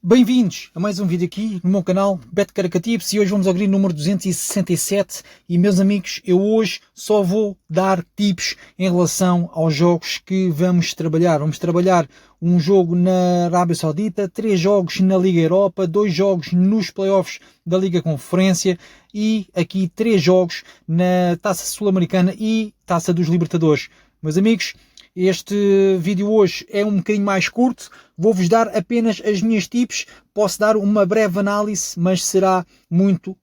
Bem-vindos a mais um vídeo aqui no meu canal BetCaracatips e hoje vamos ao grid número 267 e meus amigos, eu hoje só vou dar tips em relação aos jogos que vamos trabalhar. Vamos trabalhar um jogo na Arábia Saudita, 3 jogos na Liga Europa, 2 jogos nos playoffs da Liga Conferência e aqui 3 jogos na Taça Sul-Americana e Taça dos Libertadores. Meus amigos, este vídeo hoje é um bocadinho mais curto, vou-vos dar apenas as minhas tips, posso dar uma breve análise, mas será muito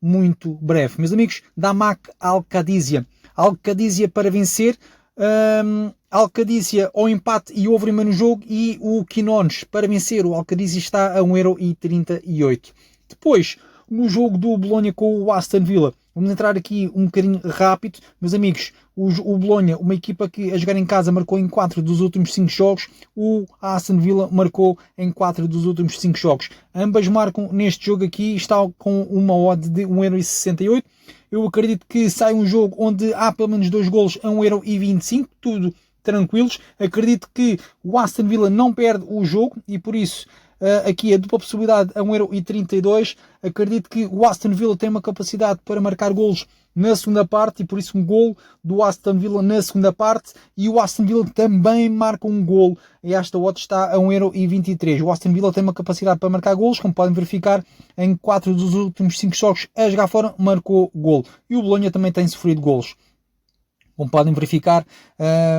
breve. Meus amigos, Damac Al-Qadisiyah. Al-Qadisiyah para vencer, Al-Qadisiyah ao empate e over em meio no jogo e o Quinones para vencer. O Al-Qadisiyah está a 1,38€. Depois, no jogo do Bologna com o Aston Villa, vamos entrar aqui um bocadinho rápido, meus amigos. O Bologna, uma equipa que a jogar em casa marcou em 4 dos últimos 5 jogos, o Aston Villa marcou em 4 dos últimos 5 jogos. Ambas marcam neste jogo aqui, está com uma odd de 1,68€. Eu acredito que sai um jogo onde há pelo menos 2 golos a 1,25€, tudo tranquilos. Acredito que o Aston Villa não perde o jogo e por isso aqui a dupla possibilidade a 1,32€. Acredito que o Aston Villa tem uma capacidade para marcar golos na segunda parte e por isso um golo do Aston Villa na segunda parte e o Aston Villa também marca um golo e esta odd está a 1,23€. O Aston Villa tem uma capacidade para marcar golos, como podem verificar, em 4 dos últimos 5 jogos a jogar fora marcou golo e o Bologna também tem sofrido golos. Como podem verificar,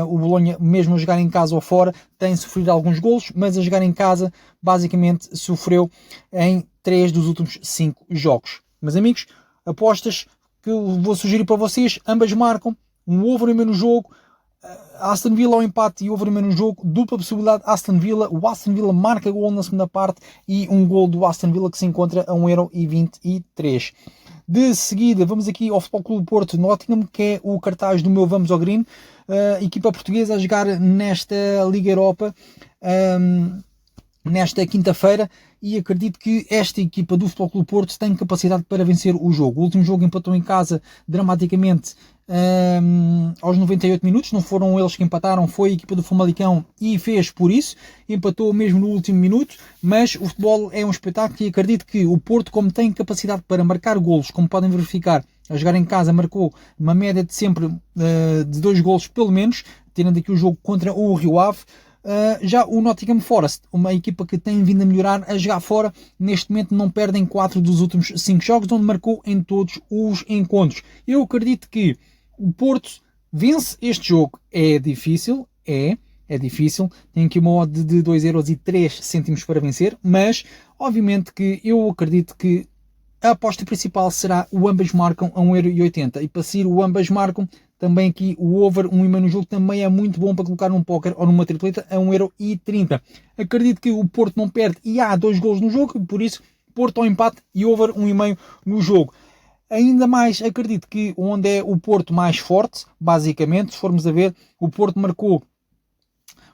o Bologna, mesmo a jogar em casa ou fora, tem sofrido alguns golos, mas a jogar em casa, basicamente, sofreu em 3 dos últimos 5 jogos. Meus amigos, apostas que eu vou sugerir para vocês, ambas marcam, um over em meio no jogo, Aston Villa ao empate e over em meio no jogo, dupla possibilidade Aston Villa, o Aston Villa marca gol na segunda parte e um gol do Aston Villa que se encontra a 1,23€. De seguida, vamos aqui ao Futebol Clube Porto Nottingham, que é o cartaz do meu Vamos ao Green, equipa portuguesa a jogar nesta Liga Europa, nesta quinta-feira, e acredito que esta equipa do Futebol Clube Porto tem capacidade para vencer o jogo. O último jogo empatou em casa dramaticamente aos 98 minutos, não foram eles que empataram, foi a equipa do Famalicão e fez por isso, empatou mesmo no último minuto, mas o futebol é um espetáculo e acredito que o Porto, como tem capacidade para marcar golos, como podem verificar, a jogar em casa marcou uma média de sempre de 2 golos pelo menos, tendo aqui o jogo contra o Rio Ave. Já o Nottingham Forest, uma equipa que tem vindo a melhorar a jogar fora, neste momento não perde em 4 dos últimos 5 jogos, onde marcou em todos os encontros. Eu acredito que o Porto vence este jogo. É difícil, é difícil, tem aqui uma odd de 2,03€ para vencer, mas obviamente que eu acredito que a aposta principal será o ambas marcam a 1,80€. E para sair o ambas marcam, também aqui o over 1,5 no jogo também é muito bom para colocar num póquer ou numa tripleta a 1,30€. Acredito que o Porto não perde e há 2 golos no jogo, por isso Porto ao empate e over 1,5 no jogo. Ainda mais acredito que onde é o Porto mais forte, basicamente, se formos a ver, o Porto marcou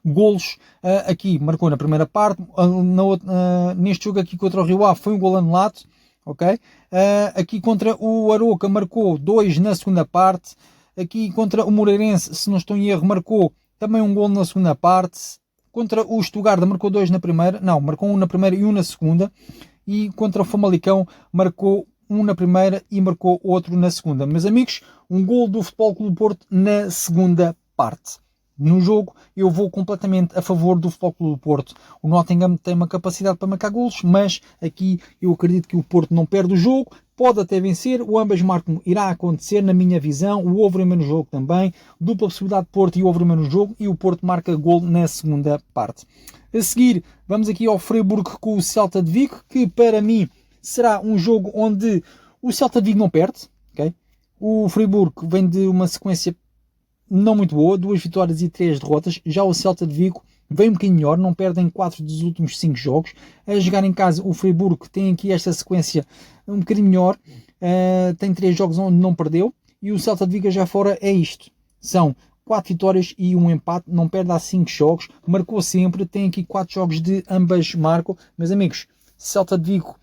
golos aqui, marcou na primeira parte, neste jogo aqui contra o Rio Ave foi um gol anulado, ok? Aqui contra o Aroca marcou 2 na segunda parte, aqui contra o Moreirense, se não estou em erro, marcou também um gol na segunda parte, contra o Stuttgart marcou 2 na primeira, não, marcou 1 na primeira e 1 na segunda, e contra o Famalicão marcou 1 na primeira e marcou outro na segunda. Meus amigos, um gol do Futebol Clube Porto na segunda parte. No jogo, eu vou completamente a favor do Futebol Clube Porto. O Nottingham tem uma capacidade para marcar golos, mas aqui eu acredito que o Porto não perde o jogo, pode até vencer, o ambas marcam irá acontecer na minha visão, o over em meio no jogo também, dupla possibilidade de Porto e over em meio no jogo, e o Porto marca gol na segunda parte. A seguir, vamos aqui ao Freiburg com o Celta de Vigo, que para mim será um jogo onde o Celta de Vigo não perde, ok? O Freiburg vem de uma sequência não muito boa, 2 vitórias e 3 derrotas. Já o Celta de Vigo vem um bocadinho melhor, não perde em 4 dos últimos 5 jogos. A jogar em casa, o Freiburg tem aqui esta sequência um bocadinho melhor, tem 3 jogos onde não perdeu, e o Celta de Vigo já fora é isto. São 4 vitórias e 1 empate, não perde há 5 jogos, marcou sempre, tem aqui 4 jogos de ambas marcam. Meus amigos, Celta de Vigo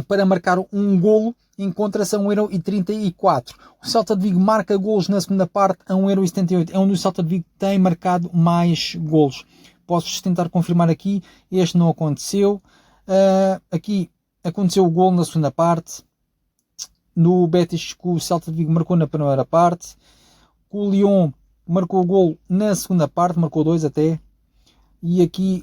para marcar um golo encontra-se a 1,34€. O Celta de Vigo marca golos na segunda parte a 1,78€. É onde o Celta de Vigo tem marcado mais golos. posso tentar confirmar aqui, este não aconteceu. Aqui aconteceu o gol na segunda parte, no Betis que o Celta de Vigo marcou na primeira parte, o Lyon marcou o gol na segunda parte, marcou 2 até, e aqui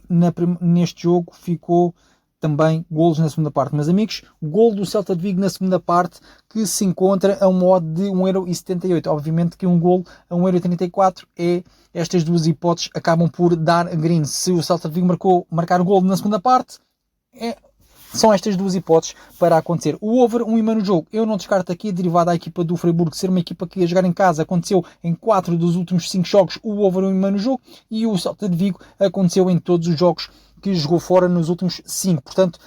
neste jogo ficou também golos na segunda parte. Meus amigos, o gol do Celta de Vigo na segunda parte, que se encontra a uma odd de 1,78€. Obviamente que um gol a 1,34€, estas duas hipóteses acabam por dar green. Se o Celta de Vigo marcar o gol na segunda parte, são estas duas hipóteses para acontecer. O over 1,5 no jogo, eu não descarto aqui, derivado à equipa do Freiburg ser uma equipa que ia jogar em casa. Aconteceu em 4 dos últimos 5 jogos o over 1,5 no jogo, e o Celta de Vigo aconteceu em todos os jogos que jogou fora nos últimos 5. Portanto,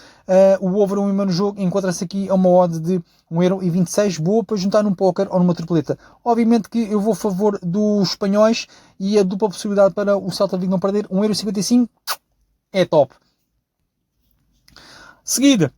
o over 1,5 no jogo encontra-se aqui a uma odd de 1,26€, boa para juntar num póquer ou numa tripleta. Obviamente que eu vou a favor dos espanhóis, e a dupla possibilidade para o Celta de Vigo não perder, 1,55€, é top. Seguida,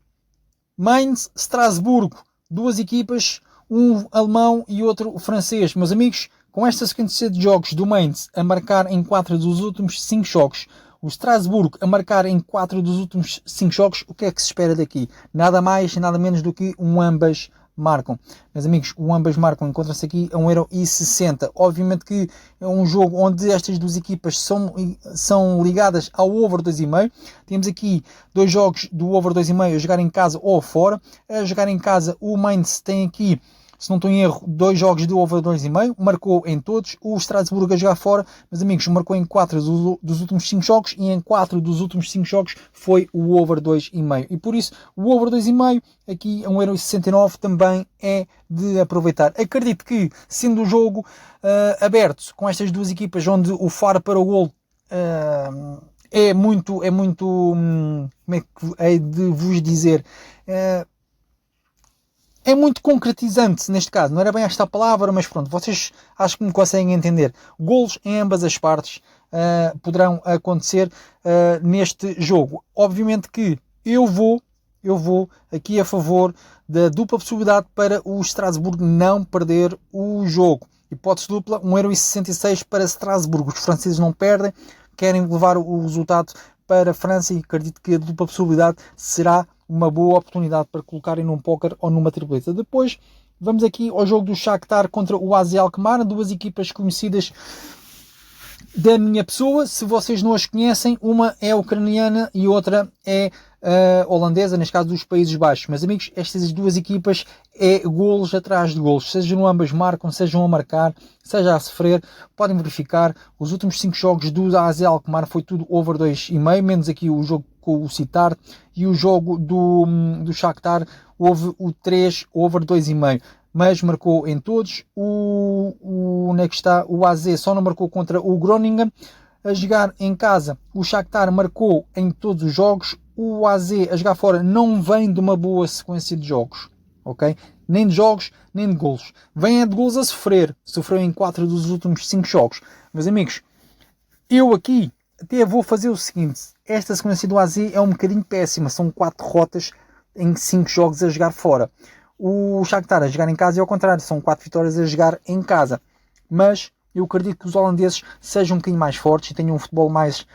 Mainz, Strasburgo, duas equipas, um alemão e outro francês. Meus amigos, com esta sequência de jogos do Mainz a marcar em 4 dos últimos 5 jogos, o Strasburgo a marcar em 4 dos últimos 5 jogos, o que é que se espera daqui? Nada mais e nada menos do que um ambas marcam. Meus amigos, o ambas marcam encontra-se aqui a 1,60€. Obviamente que é um jogo onde estas duas equipas são ligadas ao over 2,5. Temos aqui 2 jogos do over 2,5 a jogar em casa ou fora. A jogar em casa, o Mainz tem aqui, se não estou em erro, 2 jogos de over 2,5, marcou em todos. O Strasbourg a jogar fora, meus amigos, marcou em 4 dos últimos 5 jogos, e em 4 dos últimos 5 jogos foi o over 2,5. E por isso, o over 2,5, aqui a 1,69€, também é de aproveitar. Acredito que, sendo o jogo aberto, com estas duas equipas, onde o faro para o golo é muito, como é que hei de vos dizer, é muito concretizante neste caso. Não era bem esta a palavra, mas pronto, vocês acho que me conseguem entender. Golos em ambas as partes poderão acontecer neste jogo. Obviamente que eu vou aqui a favor da dupla possibilidade para o Strasbourg não perder o jogo. Hipótese dupla, 1,66€ para Strasbourg. Os franceses não perdem, querem levar o resultado para a França, e acredito que a dupla possibilidade será uma boa oportunidade para colocarem num póquer ou numa tripleta. Depois vamos aqui ao jogo do Shakhtar contra o AZ Alkmaar, duas equipas conhecidas da minha pessoa. Se vocês não as conhecem, uma é ucraniana e outra é holandesa, neste caso dos Países Baixos. Meus amigos, estas duas equipas é golos atrás de golos, sejam ambas marcam, sejam a marcar, seja a sofrer. Podem verificar, os últimos 5 jogos do AZ Alkmaar foi tudo over 2,5, menos aqui o jogo com o Citar, e o jogo do Shakhtar houve o 3 over 2,5, mas marcou em todos. Onde é que está? O AZ só não marcou contra o Groningen. A jogar em casa, o Shakhtar marcou em todos os jogos. O AZ a jogar fora não vem de uma boa sequência de jogos, ok? Nem de jogos, nem de golos. Vem de golos a sofrer. Sofreu em 4 dos últimos 5 jogos. Meus amigos, eu aqui até vou fazer o seguinte. Esta sequência do AZ é um bocadinho péssima. São 4 derrotas em 5 jogos a jogar fora. O Shakhtar a jogar em casa é ao contrário. São 4 vitórias a jogar em casa. Mas eu acredito que os holandeses sejam um bocadinho mais fortes e tenham um futebol mais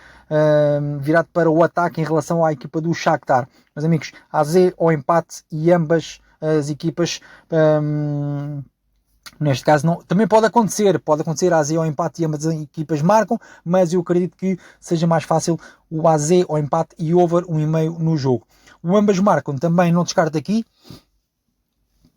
virado para o ataque em relação à equipa do Shakhtar. Meus amigos, AZ ao empate, e ambas as equipas, neste caso, não, também pode acontecer AZ ao empate e ambas as equipas marcam, mas eu acredito que seja mais fácil o AZ ao empate e over 1,5 no jogo. O ambas marcam também, não descarto aqui,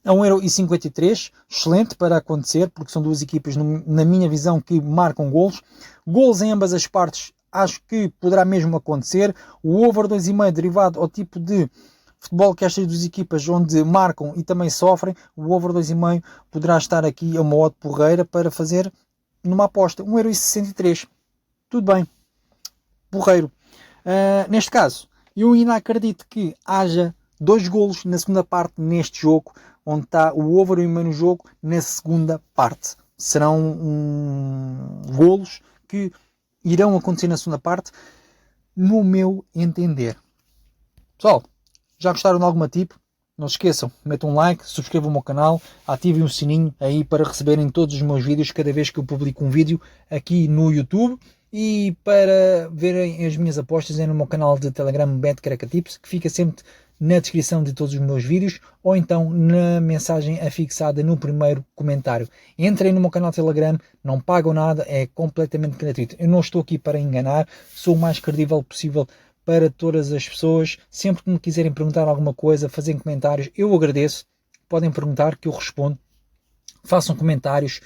a 1,53€, excelente para acontecer, porque são duas equipas, na minha visão, que marcam golos. Golos em ambas as partes, acho que poderá mesmo acontecer. O over 2,5 derivado ao tipo de futebol que estas duas equipas, onde marcam e também sofrem, o over 2,5 poderá estar aqui a uma odd porreira para fazer numa aposta. 1,63€. Tudo bem. Porreiro. Neste caso, eu ainda acredito que haja 2 golos na segunda parte neste jogo, onde está o over 1,5 no jogo, na segunda parte. Serão golos que irão acontecer na segunda parte, no meu entender. Pessoal, já gostaram de alguma tip? Não se esqueçam, metam um like, subscrevam o meu canal, ativem o sininho aí para receberem todos os meus vídeos cada vez que eu publico um vídeo aqui no YouTube. E para verem as minhas apostas é no meu canal de Telegram BetCrackatips, que fica sempre na descrição de todos os meus vídeos, ou então na mensagem afixada no primeiro comentário. Entrem no meu canal de Telegram, não pagam nada, é completamente gratuito. Eu não estou aqui para enganar, sou o mais credível possível para todas as pessoas. Sempre que me quiserem perguntar alguma coisa, fazerem comentários, eu agradeço. Podem perguntar que eu respondo. Façam comentários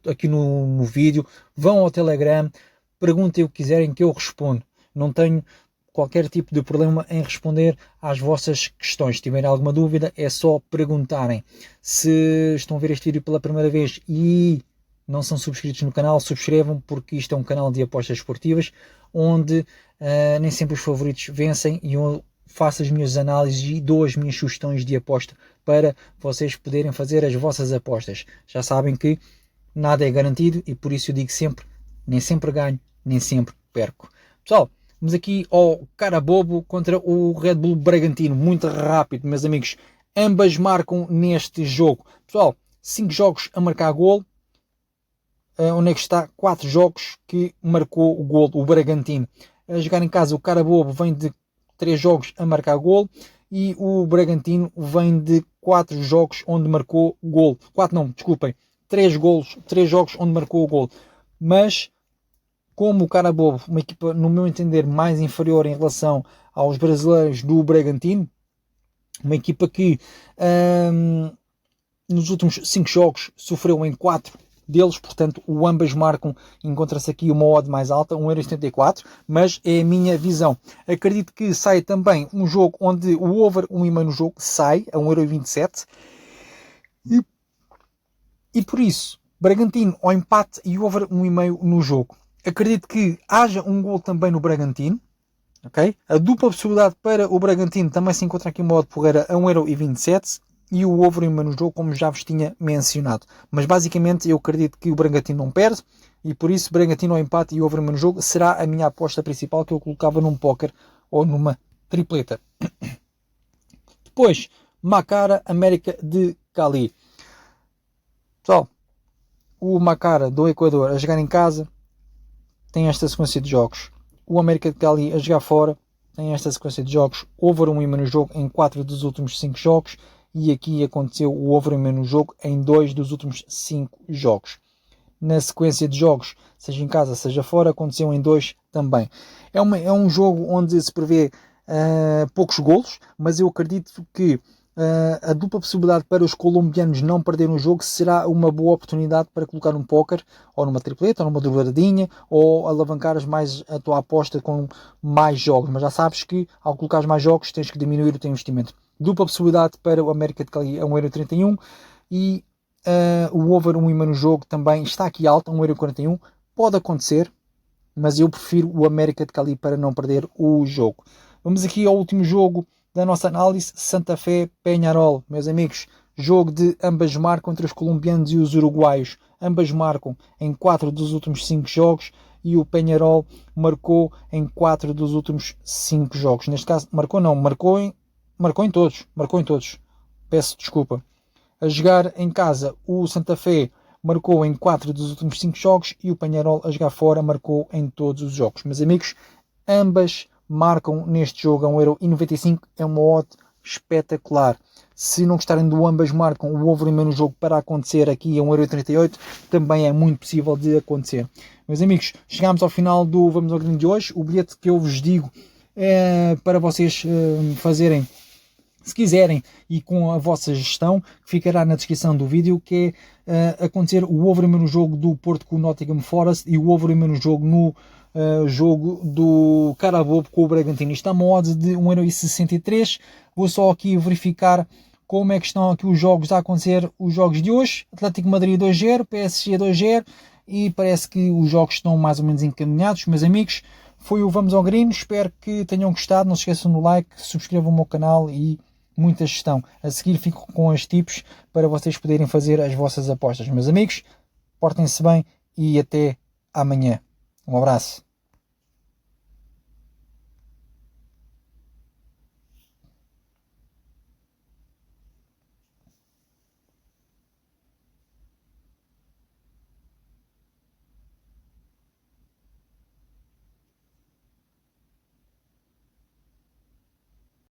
aqui no vídeo, vão ao Telegram, perguntem o que quiserem que eu respondo. Não tenho qualquer tipo de problema em responder às vossas questões. Se tiverem alguma dúvida, é só perguntarem. Se estão a ver este vídeo pela primeira vez e não são subscritos no canal, subscrevam, porque isto é um canal de apostas esportivas, onde nem sempre os favoritos vencem, e eu faço as minhas análises e dou as minhas sugestões de aposta para vocês poderem fazer as vossas apostas. Já sabem que nada é garantido e por isso eu digo sempre, nem sempre ganho, nem sempre perco. Pessoal, vamos aqui ao cara bobo contra o Red Bull Bragantino. Muito rápido, meus amigos. Ambas marcam neste jogo. Pessoal, 5 jogos a marcar gol. Onde é que está? 4 jogos que marcou o gol, o Bragantino. A jogar em casa, o cara bobo vem de 3 jogos a marcar gol. E o Bragantino vem de 4 jogos onde marcou gol. 4 não, desculpem. 3 jogos onde marcou o gol. Mas como o cara bobo, uma equipa, no meu entender, mais inferior em relação aos brasileiros do Bragantino, uma equipa que nos últimos 5 jogos sofreu em 4 deles, portanto o ambas marcam, encontra-se aqui uma odd mais alta, 1,74€, mas é a minha visão. Acredito que sai também um jogo onde o over 1,5 no jogo sai a 1,27€, e por isso, Bragantino ao empate e over 1,5 no jogo. Acredito que haja um gol também no Bragantino. Okay? A dupla possibilidade para o Bragantino também se encontra aqui uma odd porreira a 1,27€ e o over 1,5 no jogo, como já vos tinha mencionado. Mas basicamente eu acredito que o Bragantino não perde e por isso Bragantino ao empate e over 1,5 no jogo será a minha aposta principal, que eu colocava num póquer ou numa tripleta. Depois, Macara, América de Cali. Pessoal, o Macara do Equador a jogar em casa tem esta sequência de jogos. O América de Cali a jogar fora tem esta sequência de jogos. Over 1,5 no jogo em 4 dos últimos 5 jogos. E aqui aconteceu o over 1,5 no jogo em 2 dos últimos 5 jogos. Na sequência de jogos, seja em casa, seja fora, aconteceu em 2 também. É um jogo onde se prevê poucos golos, mas eu acredito que a dupla possibilidade para os colombianos não perderem o jogo será uma boa oportunidade para colocar um póquer, ou numa tripleta, ou numa dobradinha, ou alavancar a tua aposta com mais jogos. Mas já sabes que ao colocar mais jogos tens que diminuir o teu investimento. Dupla possibilidade para o América de Cali a 1,31€ e o over 1,5 no jogo também está aqui alto, 1,41€. Pode acontecer, mas eu prefiro o América de Cali para não perder o jogo. Vamos aqui ao último jogo da nossa análise, Santa Fé Peñarol. Meus amigos, jogo de ambas marcam entre os colombianos e os uruguaios. Ambas marcam em 4 dos últimos 5 jogos e o Peñarol marcou em 4 dos últimos 5 jogos. Neste caso, marcou em todos. Peço desculpa. A jogar em casa, o Santa Fé marcou em 4 dos últimos 5 jogos e o Peñarol a jogar fora marcou em todos os jogos. Meus amigos, ambas marcam neste jogo a 1,95€, é uma odd espetacular. Se não gostarem do ambas marcam, o over no jogo para acontecer aqui a 1,38€, também é muito possível de acontecer. Meus amigos, chegamos ao final do Vamos ao Green de hoje. O bilhete que eu vos digo é para vocês fazerem, se quiserem, e com a vossa gestão, que ficará na descrição do vídeo, que é acontecer o over no jogo do Porto com o Nottingham Forest e o over no jogo no jogo do Carabobo com o Bragantino. Isto está uma odd de 1,63€. Vou só aqui verificar como é que estão aqui os jogos a acontecer, os jogos de hoje. Atlético Madrid 2-0, PSG 2-0, e parece que os jogos estão mais ou menos encaminhados. Meus amigos, foi o Vamos ao Green, espero que tenham gostado. Não se esqueçam do like, subscrevam o meu canal e muita gestão. A seguir fico com os tips para vocês poderem fazer as vossas apostas. Meus amigos, portem-se bem e até amanhã. Um abraço.